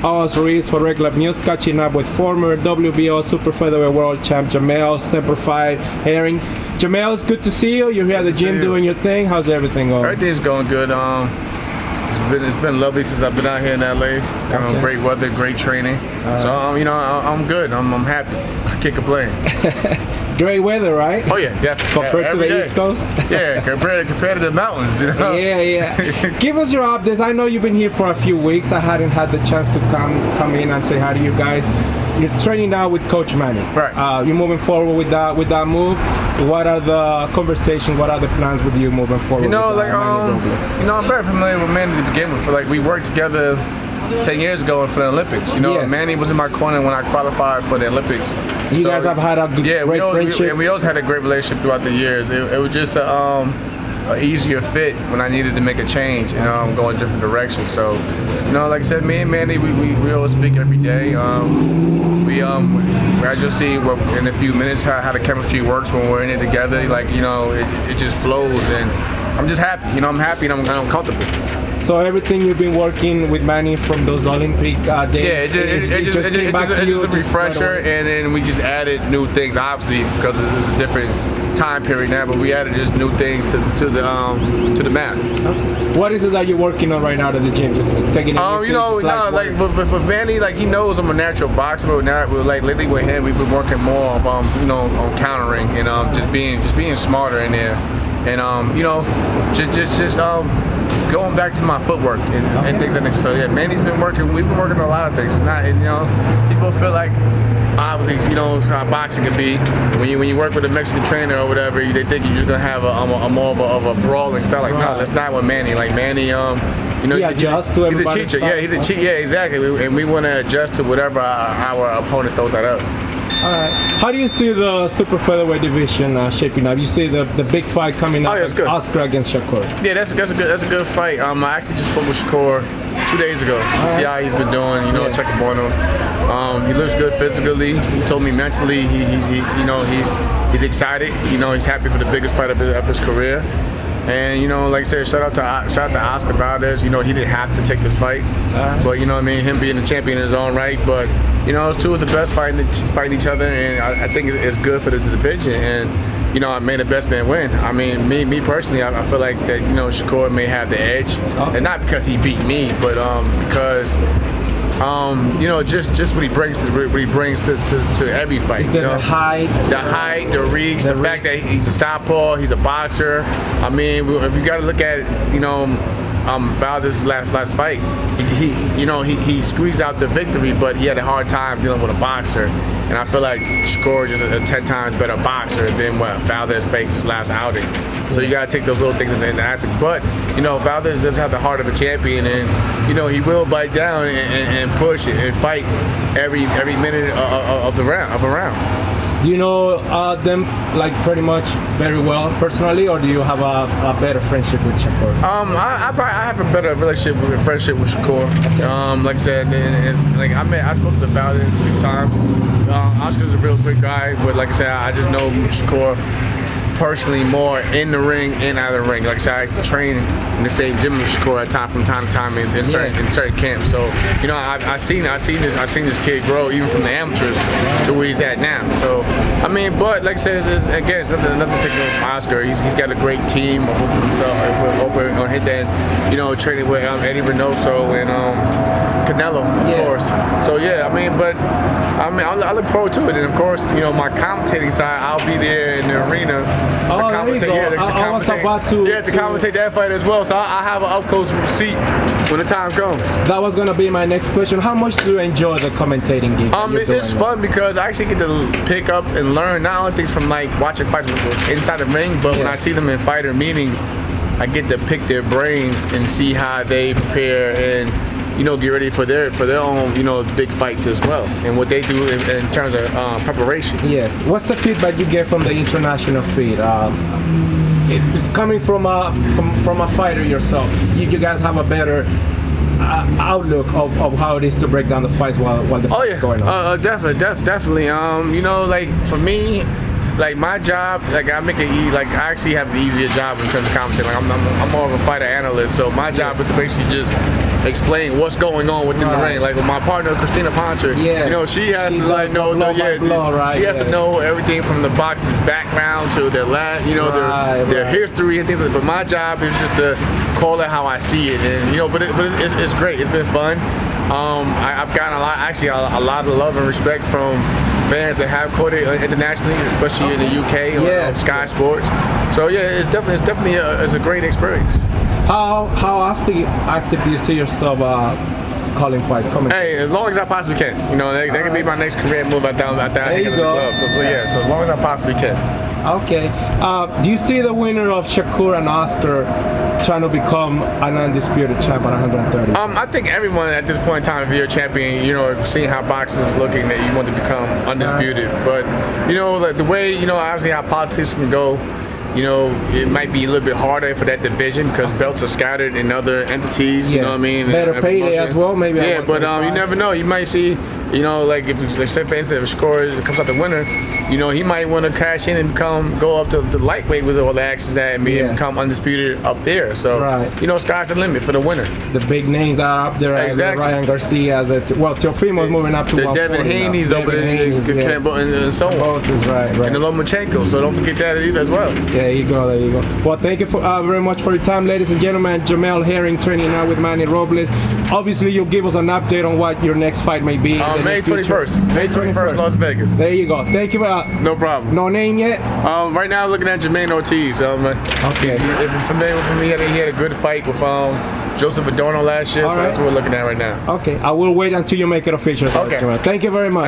Alex Ruiz for Regular News, catching up with former WBO Super Featherweight World Champ Jamel Herring. Jamel, it's good to see you. You're here at the gym doing your thing. How's everything going? Everything's going good. It's been lovely since I've been out here in LA. Great weather, great training. So I'm good. I'm happy. I can't complain. Great weather, right? Oh yeah, definitely. Compared to the East Coast? Yeah, compared to the mountains, you know? Yeah. Give us your updates. I know you've been here for a few weeks. I hadn't had the chance to come in and say hi to you guys. You're training now with Coach Manny. Right. You're moving forward with that move. What are the conversations? What are the plans with you moving forward? I'm very familiar with Manny to begin with. We worked together 10 years ago for the Olympics. Yes. Manny was in my corner when I qualified for the Olympics. You guys have had a great friendship. We always had a great relationship throughout the years. It was just an easier fit when I needed to make a change and go in different directions. So, like I said, me and Manny, we always speak every day. I just see in a few minutes how the chemistry works when we're in it together. It just flows, and I'm just happy. I'm happy and I'm comfortable. So everything you've been working with Manny from those Olympic days, it's just a refresher, and then we just added new things, obviously, because it's a different time period now. But we added just new things to the math. What is it that you're working on right now at the gym? Just taking it with Manny, he knows I'm a natural boxer. But now, lately with him, we've been working more on countering and just being smarter in there, and just going back to my footwork and things like that. So yeah, Manny's been working. We've been working on a lot of things. It's not, people feel like obviously, how boxing can be. When you work with a Mexican trainer or whatever, they think you're just gonna have a more of a brawling style. No, that's not what Manny. Manny, he adjusts to everybody's he's a cheater. Yeah, he's a cheat. Yeah, exactly. And we want to adjust to whatever our opponent throws at us. All right. How do you see the super featherweight division shaping up? You see the big fight coming up, Oscar against Shakur. Yeah, that's a good fight. I actually just spoke with Shakur 2 days ago to see how he's been doing. Check up on him. He looks good physically. He told me mentally he's excited. He's happy for the biggest fight of his career. And like I said, shout out to Oscar Valdez. He didn't have to take this fight, but him being the champion in his own right. But it's two of the best fighting each other, and I think it's good for the division. And I made the best man win. I mean, me personally, I feel like that Shakur may have the edge, and not because he beat me, but because. Just what he brings to every fight. The height, the reach, the fact that he's a southpaw, he's a boxer. I mean, if you got to look at it, Valdez's last fight, he squeezed out the victory, but he had a hard time dealing with a boxer. And I feel like Shakur is just a 10 times better boxer than what Valdez faced his last outing. So you got to take those little things into aspect. But Valdez does have the heart of a champion, and he will bite down and push it and fight every minute of a round. Do you know them pretty much very well personally, or do you have a better friendship with Shakur? I have a better friendship with Shakur. Okay. Like I said, I spoke to Valdez a few times. Oscar's a real great guy, but like I said, I just know Shakur personally more in the ring and out of the ring. Like I said, I used to train in the same gym with Shakur from time to time in certain camps. So I've seen this kid grow even from the amateurs to where he's at now. So but like I said, it's nothing to take from Oscar. He's got a great team over on his end. Training with Eddie Reynoso and Canelo, of course. So I look forward to it, and of course, my commentating side, I'll be there in the arena. To commentate that fight as well. So I have an up-close seat when the time comes. That was gonna be my next question. How much do you enjoy the commentating gig? It's fun because I actually get to pick up and learn not only things from watching fights inside the ring, but when I see them in fighter meetings, I get to pick their brains and see how they prepare and get ready for their own big fights as well, and what they do in terms of preparation. Yes. What's the feedback you get from the international feed? It's coming from a fighter yourself. You guys have a better outlook of how it is to break down the fights while the fight's going on. Definitely. For me, like my job, like I make it like I actually have the easier job in terms of commentating. Like I'm more of a fighter analyst, so my job is to basically just explain what's going on within the ring. Like with my partner Christina Poncher, you know, she has to like know, she has to know everything from the boxer's background to their you know, their history and things like that. But my job is just to call it how I see it, and you know, but it's great. It's been fun. I've gotten a lot of love and respect from fans that have caught it internationally, especially in the UK on Sky Sports. So yeah, it's definitely a great experience. How active do you see yourself calling fights? Hey, as long as I possibly can. You know, that could be my next career move. I hang in the glove. So yeah, so as long as I possibly can. Okay. Do you see the winner of Shakur and Oscar trying to become an undisputed champ at 130? I think everyone at this point in time, if you're a champion, you know, seeing how boxing is looking, that you want to become undisputed. But you know, like the way, you know, obviously how politics can go. You know, it might be a little bit harder for that division because belts are scattered in other entities. You know what I mean? Better payday as well, maybe. Yeah, but you never know. You might see, you know, like if say for instance, if Shakur comes out the winner, you know, he might want to cash in and go up to the lightweight with all the actions at and become undisputed up there. So you know, sky's the limit for the winner. The big names are up there. Exactly. Ryan Garcia, Teofimo's moving up to the Devin Haney's over there, and so on. And the Lomachenko. So don't forget that either as well. There you go. Well, thank you very much for your time, ladies and gentlemen. Jamel Herring training now with Manny Robles. Obviously, you'll give us an update on what your next fight may be. May 21st. May 21st, Las Vegas. There you go. Thank you. No problem. No name yet? Right now, looking at Jermaine Ortiz. Okay. If you're familiar with him, he had a good fight with Joseph Adorno last year, so that's what we're looking at right now. Okay. I will wait until you make it official. Okay. Thank you very much.